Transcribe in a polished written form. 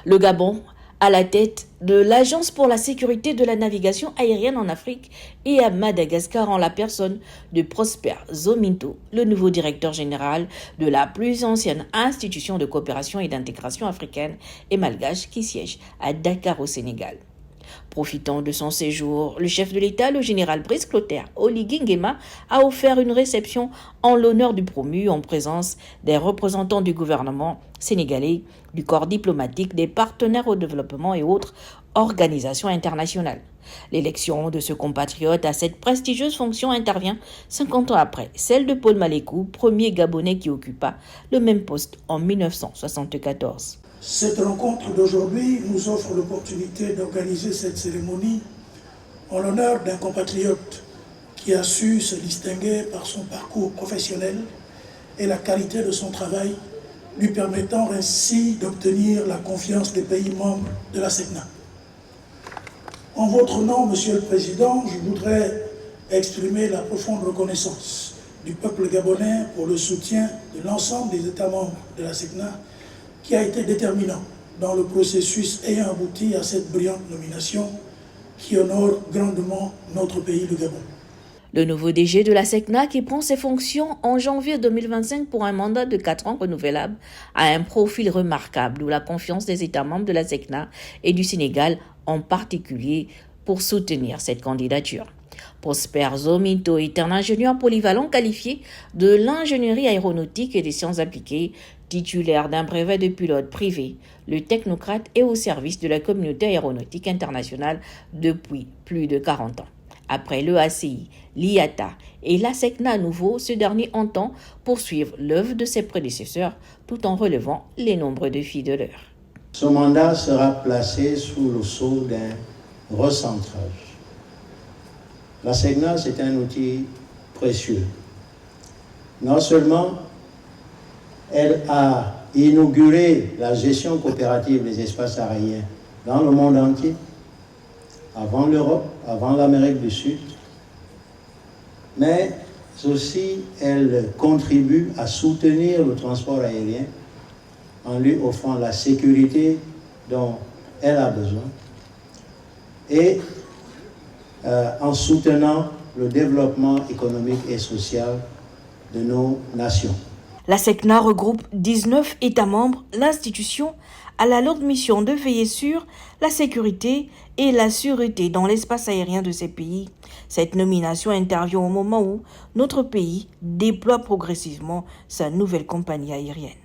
Le Gabon à la tête de l'Agence pour la sécurité de la navigation aérienne en Afrique et à Madagascar en la personne de Prosper Zominto, le nouveau directeur général de la plus ancienne institution de coopération et d'intégration africaine et malgache qui siège à Dakar au Sénégal. Profitant de son séjour, le chef de l'État, le général Brice Clotaire Oligui Nguema, a offert une réception en l'honneur du promu en présence des représentants du gouvernement sénégalais, du corps diplomatique, des partenaires au développement et autres organisations internationales. L'élection de ce compatriote à cette prestigieuse fonction intervient 50 ans après celle de Paul Malékou, premier Gabonais qui occupa le même poste en 1974. Cette rencontre d'aujourd'hui nous offre l'opportunité d'organiser cette cérémonie en l'honneur d'un compatriote qui a su se distinguer par son parcours professionnel et la qualité de son travail, lui permettant ainsi d'obtenir la confiance des pays membres de la SECNA. En votre nom, Monsieur le Président, je voudrais exprimer la profonde reconnaissance du peuple gabonais pour le soutien de l'ensemble des États membres de la SECNA qui a été déterminant dans le processus ayant abouti à cette brillante nomination qui honore grandement notre pays, le Gabon. Le nouveau DG de la SECNA, qui prend ses fonctions en janvier 2025 pour un mandat de 4 ans renouvelable, a un profil remarquable d'où la confiance des États membres de la SECNA et du Sénégal en particulier pour soutenir cette candidature. Prosper Zominto est un ingénieur polyvalent qualifié de l'ingénierie aéronautique et des sciences appliquées, titulaire d'un brevet de pilote privé. Le technocrate est au service de la communauté aéronautique internationale depuis plus de 40 ans. Après l'EACI, l'IATA et la SECNA à nouveau, ce dernier entend poursuivre l'œuvre de ses prédécesseurs tout en relevant les nombreux défis de l'heure. Ce mandat sera placé sous le sceau d'un recentrage. La SECNA, c'est un outil précieux. Non seulement elle a inauguré la gestion coopérative des espaces aériens dans le monde entier, avant l'Europe, avant l'Amérique du Sud, mais aussi elle contribue à soutenir le transport aérien en lui offrant la sécurité dont elle a besoin et en soutenant le développement économique et social de nos nations. La SECNA regroupe 19 États membres. L'institution a la lourde mission de veiller sur la sécurité et la sûreté dans l'espace aérien de ces pays. Cette nomination intervient au moment où notre pays déploie progressivement sa nouvelle compagnie aérienne.